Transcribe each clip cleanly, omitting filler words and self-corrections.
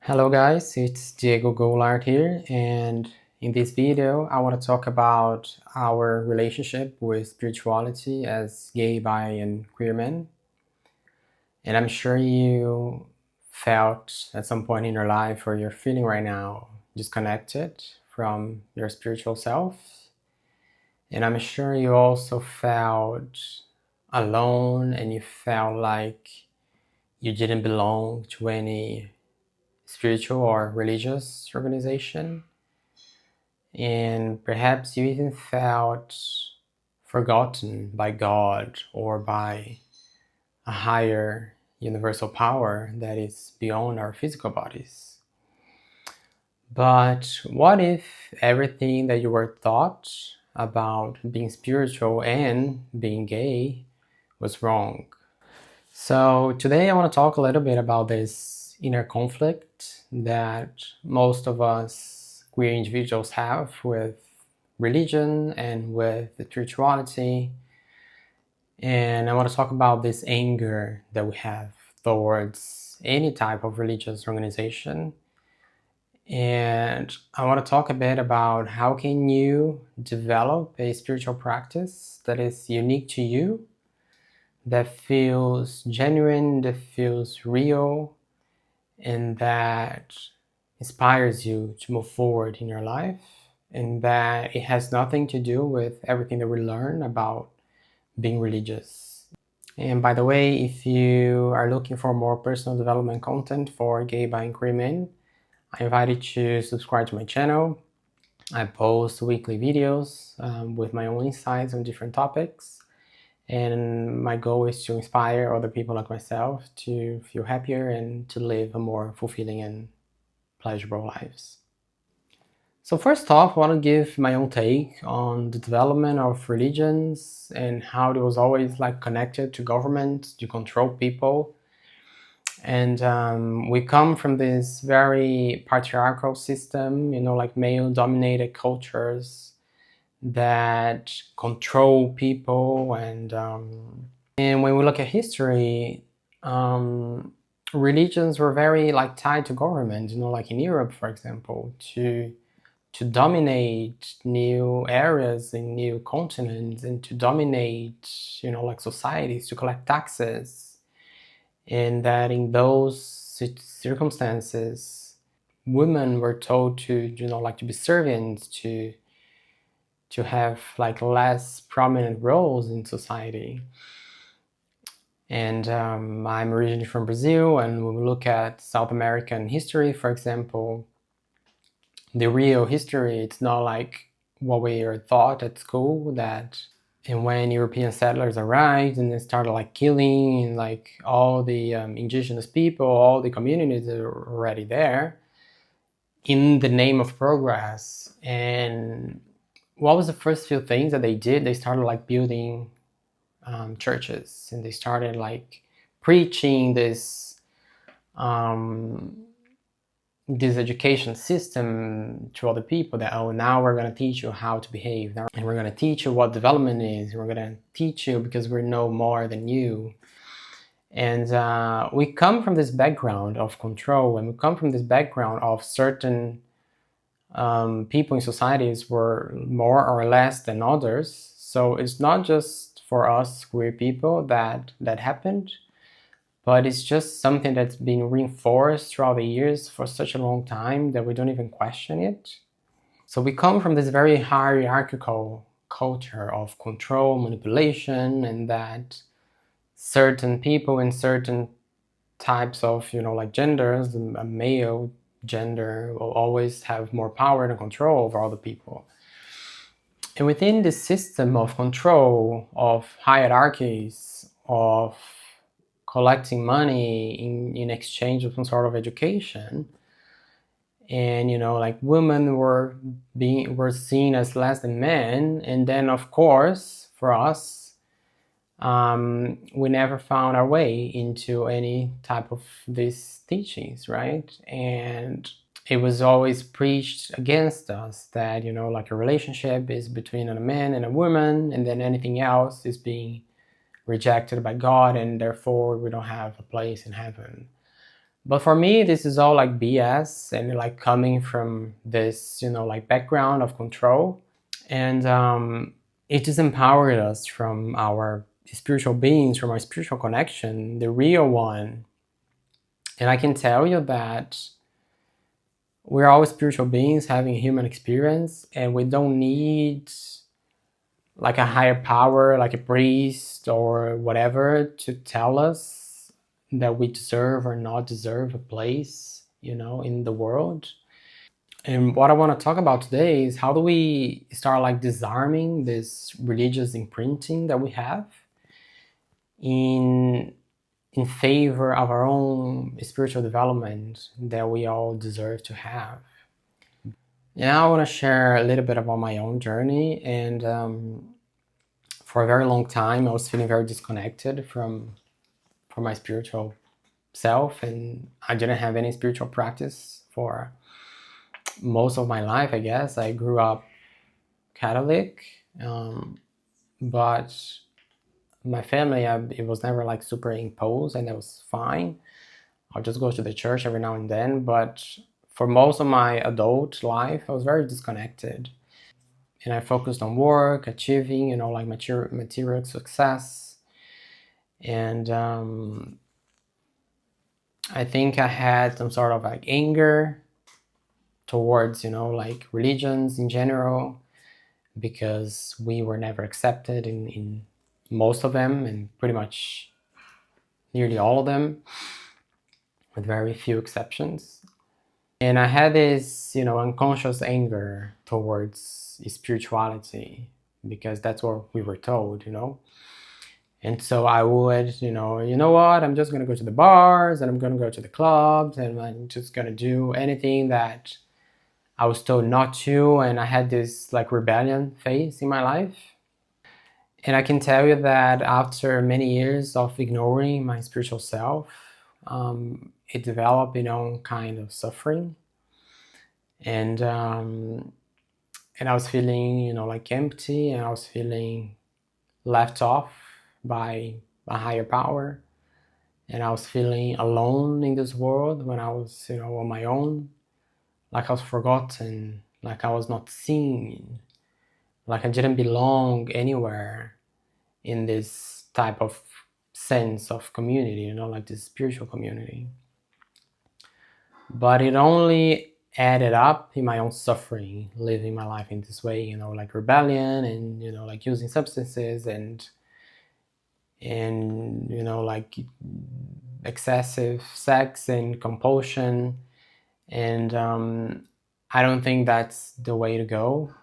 Hello guys, it's Diego Goulart here, and in this video I want to talk about our relationship with spirituality as gay, bi, and queer men. And I'm sure you felt at some point in your life, or you're feeling right now, disconnected from your spiritual self. And I'm sure you also felt alone, and you felt like you didn't belong to any spiritual or religious organization, and perhaps you even felt forgotten by God or by a higher universal power that is beyond our physical bodies. But what if everything that you were taught about being spiritual and being gay was wrong? So today I want to talk a little bit about this inner conflict that most of us queer individuals have with religion and with spirituality. And I want to talk about this anger that we have towards any type of religious organization. And I want to talk a bit about how can you develop a spiritual practice that is unique to you, that feels genuine, that feels real, and that inspires you to move forward in your life, and that it has nothing to do with everything that we learn about being religious. And by the way, if you are looking for more personal development content for gay, bi, and queer men, I invite you to subscribe to my channel. I post weekly videos with my own insights on different topics. And my goal is to inspire other people like myself to feel happier and to live a more fulfilling and pleasurable lives. So first off, I want to give my own take on the development of religions and how it was always like connected to government to control people. And we come from this very patriarchal system, like male-dominated cultures that control people. And when we look at history, religions were very tied to government, like in Europe, for example, to dominate new areas in new continents and to dominate, societies, to collect taxes. And that in those circumstances, women were told to, to be servants, to have less prominent roles in society. And I'm originally from Brazil, and when we look at South American history, for example, the real history, it's not like what we are taught at school, that and when European settlers arrived and they started killing all the indigenous people, all the communities that were already there in the name of progress. And what was the first few things that they did? They started building churches, and they started preaching this this education system to other people that, oh, now we're going to teach you how to behave, and we're going to teach you what development is, we're going to teach you because we know more than you. And we come from this background of control, and we come from this background of certain people in societies were more or less than others. So it's not just for us queer people that happened, but it's just something that's been reinforced throughout the years for such a long time that we don't even question it. So we come from this very hierarchical culture of control, manipulation, and that certain people in certain types of, genders, a male gender will always have more power and control over other people. And within this system of control, of hierarchies, of collecting money in exchange of some sort of education, and women were seen as less than men. And then of course for us, we never found our way into any type of these teachings, right? And it was always preached against us that a relationship is between a man and a woman, and then anything else is being rejected by God, and therefore we don't have a place in heaven. But for me, this is all like BS and like coming from this, like background of control. And it disempowered us from our spiritual beings, from our spiritual connection, the real one. And I can tell you that we're all spiritual beings having a human experience, and we don't need like a higher power, like a priest or whatever, to tell us that we deserve or not deserve a place, in the world. And what I want to talk about today is how do we start like disarming this religious imprinting that we have in in favor of our own spiritual development that we all deserve to have. Yeah, I want to share a little bit about my own journey. And for a very long time, I was feeling very disconnected from my spiritual self, and I didn't have any spiritual practice for most of my life. I guess I grew up Catholic, but my family, it was never like super imposed, and that was fine. I'll just go to the church every now and then, but for most of my adult life, I was very disconnected, and I focused on work, achieving, like material success, and I think I had some sort of like anger towards, like religions in general, because we were never accepted in most of them, and pretty much nearly all of them, with very few exceptions. And I had this, unconscious anger towards spirituality, because that's what we were told. And so I would, what, I'm just gonna go to the bars and I'm gonna go to the clubs and I'm just gonna do anything that I was told not to. And I had this like rebellion phase in my life. And I can tell you that after many years of ignoring my spiritual self, it developed, kind of suffering. And I was feeling, like empty, and I was feeling left off by a higher power, and I was feeling alone in this world when I was, on my own, like I was forgotten, like I was not seen, like I didn't belong anywhere in this type of sense of community, like this spiritual community. But it only added up in my own suffering, living my life in this way, like rebellion, and like using substances, and like excessive sex and compulsion. And I don't think that's the way to go.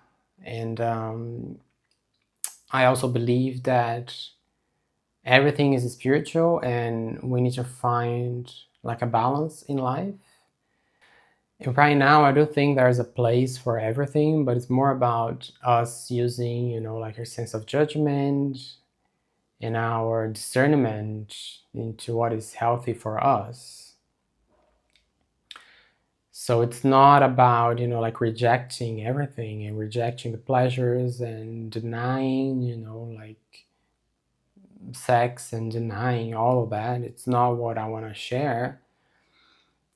And I also believe that everything is spiritual, and we need to find like a balance in life. And right now, I do think there's a place for everything, but it's more about us using, like our sense of judgment and our discernment into what is healthy for us. So it's not about, like rejecting everything and rejecting the pleasures and denying, like sex and denying all of that. It's not what I want to share.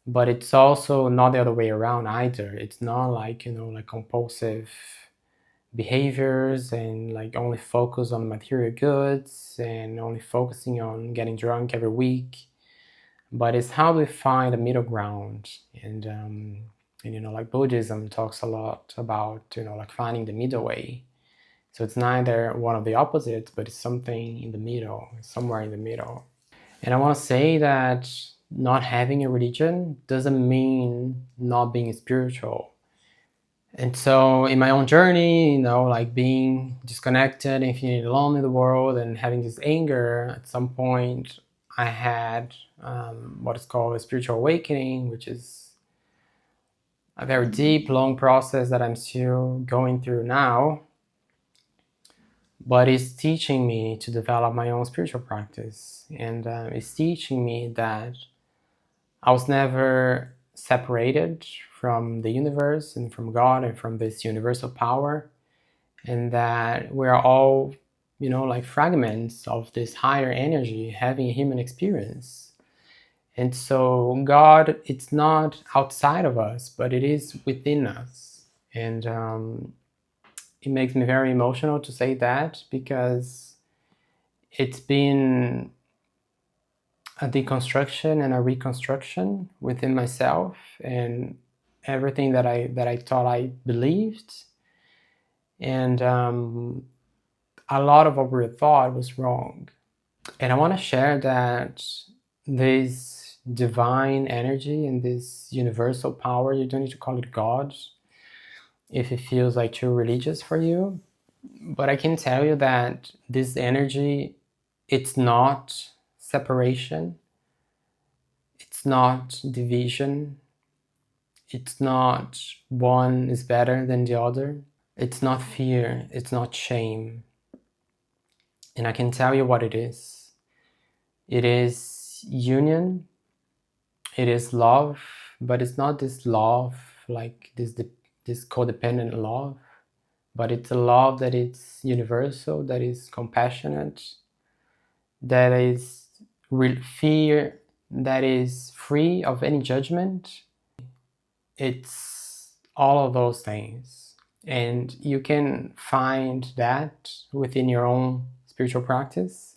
But it's also not the other way around either. It's not like, like compulsive behaviors and like only focus on material goods and only focusing on getting drunk every week. But it's how we find a middle ground. And like Buddhism talks a lot about, like finding the middle way. So it's neither one of the opposites, but it's something in the middle, somewhere in the middle. And I want to say that not having a religion doesn't mean not being spiritual. And so in my own journey, like being disconnected and feeling alone in the world and having this anger, at some point I had what is called a spiritual awakening, which is a very deep, long process that I'm still going through now. But it's teaching me to develop my own spiritual practice. And it's teaching me that I was never separated from the universe and from God and from this universal power, and that we're all, like fragments of this higher energy having a human experience. And so God, it's not outside of us, but it is within us. And it makes me very emotional to say that, because it's been a deconstruction and a reconstruction within myself, and everything that I thought I believed, and a lot of what we thought was wrong. And I want to share that this divine energy and this universal power, you don't need to call it God if it feels like too religious for you, but I can tell you that this energy, it's not separation, it's not division, it's not one is better than the other, it's not fear, it's not shame. And I can tell you what it is. It is union, it is love, but it's not this love like this codependent love, but it's a love that is universal, that is compassionate, that is fear, that is free of any judgment. It's all of those things. And you can find that within your own spiritual practice.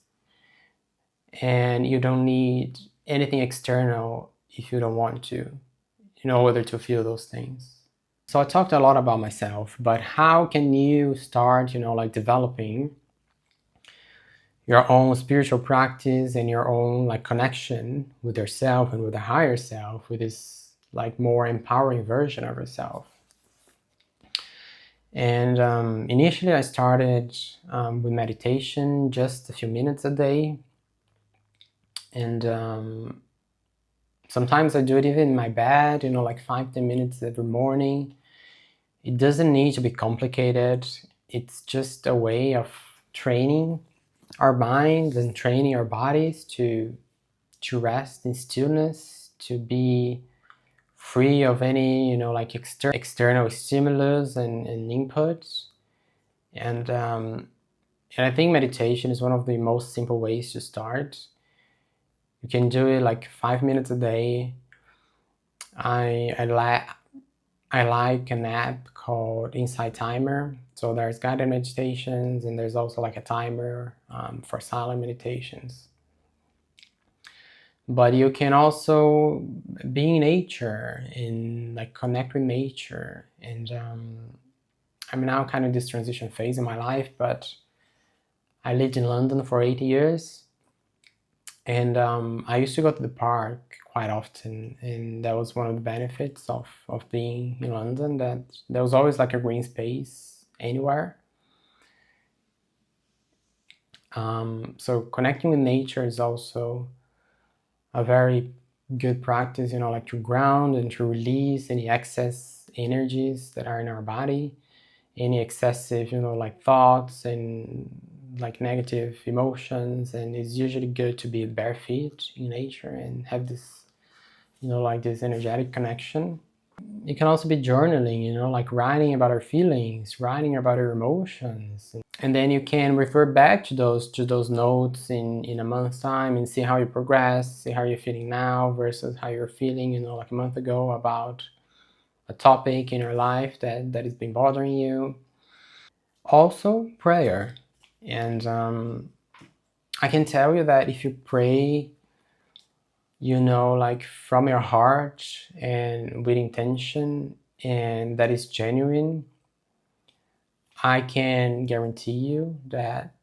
And you don't need anything external if you don't want to, in order to feel those things. So I talked a lot about myself, but how can you start, like developing your own spiritual practice and your own like connection with yourself and with the higher self, with this like more empowering version of yourself? And initially I started with meditation, just a few minutes a day. And sometimes I do it even in my bed, like 5-10 minutes every morning. It doesn't need to be complicated. It's just a way of training our minds and training our bodies to rest in stillness, to be free of any like external stimulus and inputs. And I think meditation is one of the most simple ways to start. You can do it like 5 minutes a day. I like an app called Insight Timer. So there's guided meditations, and there's also like a timer for silent meditations. But you can also be in nature and like connect with nature. And I'm now kind of this transition phase in my life, but I lived in London for 8 years, and I used to go to the park quite often, and that was one of the benefits of being in London, that there was always like a green space anywhere. So connecting with nature is also a very good practice, like to ground and to release any excess energies that are in our body, any excessive, like thoughts and like negative emotions. And it's usually good to be bare feet in nature and have this, like this energetic connection. It can also be journaling, like writing about our feelings, writing about our emotions. And then you can refer back to those notes in a month's time and see how you progress, see how you're feeling now versus how you're feeling, like a month ago about a topic in your life that has been bothering you. Also, prayer. And I can tell you that if you pray, like from your heart and with intention, and that is genuine, I can guarantee you that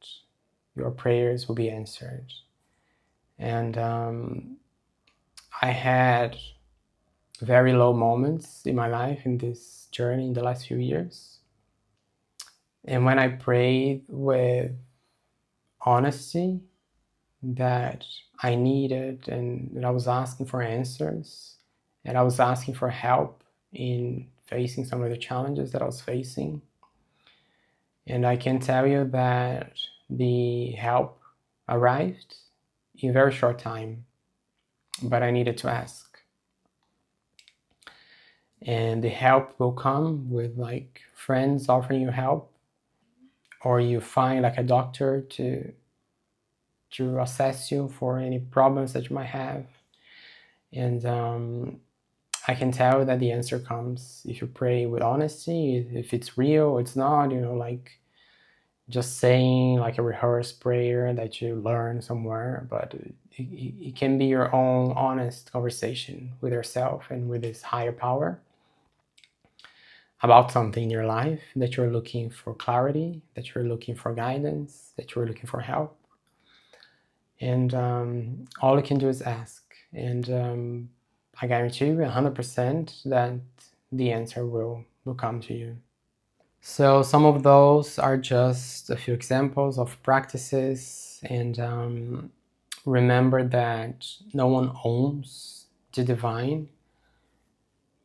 your prayers will be answered. And I had very low moments in my life in this journey in the last few years. And when I prayed with honesty that I needed, and that I was asking for answers, and I was asking for help in facing some of the challenges that I was facing. And I can tell you that the help arrived in a very short time, but I needed to ask. And the help will come with like friends offering you help, or you find like a doctor to assess you for any problems that you might have. And I can tell that the answer comes if you pray with honesty, if it's real, it's not, like just saying like a rehearsed prayer that you learn somewhere, but it can be your own honest conversation with yourself and with this higher power about something in your life that you're looking for clarity, that you're looking for guidance, that you're looking for help. And all you can do is ask. And I guarantee you 100% that the answer will come to you. So some of those are just a few examples of practices, and remember that no one owns the divine.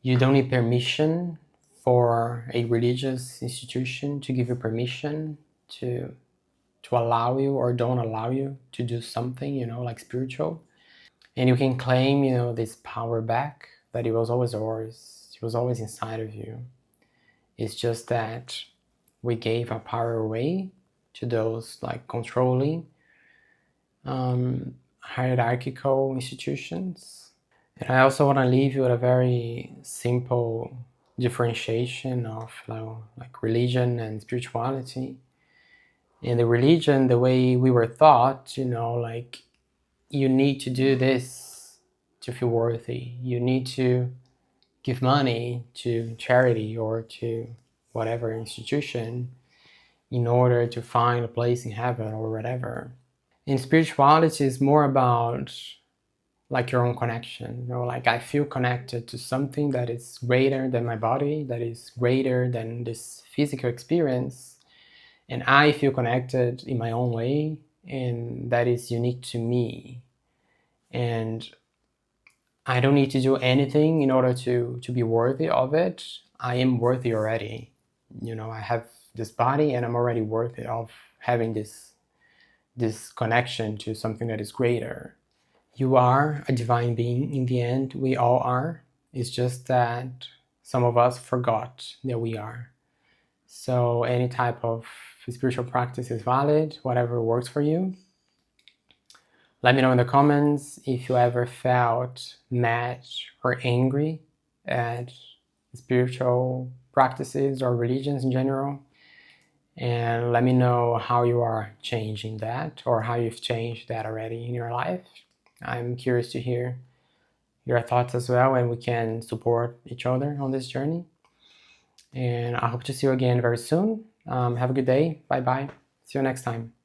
You don't need permission for a religious institution to give you permission to allow you or don't allow you to do something, like spiritual. And you can claim, this power back, that it was always yours. It was always inside of you. It's just that we gave our power away to those like controlling hierarchical institutions. And I also want to leave you with a very simple differentiation of like religion and spirituality. In the religion, the way we were taught, like you need to do this to feel worthy. You need to give money to charity or to whatever institution in order to find a place in heaven or whatever. And spirituality is more about like your own connection. Like I feel connected to something that is greater than my body, that is greater than this physical experience. And I feel connected in my own way, and that is unique to me. And I don't need to do anything in order to be worthy of it. I am worthy already. I have this body and I'm already worthy of having this connection to something that is greater. You are a divine being in the end. We all are. It's just that some of us forgot that we are. So any type of spiritual practice is valid, whatever works for you. Let me know in the comments if you ever felt mad or angry at spiritual practices or religions in general. And let me know how you are changing that, or how you've changed that already in your life. I'm curious to hear your thoughts as well, and we can support each other on this journey. And I hope to see you again very soon. Have a good day. Bye bye. See you next time.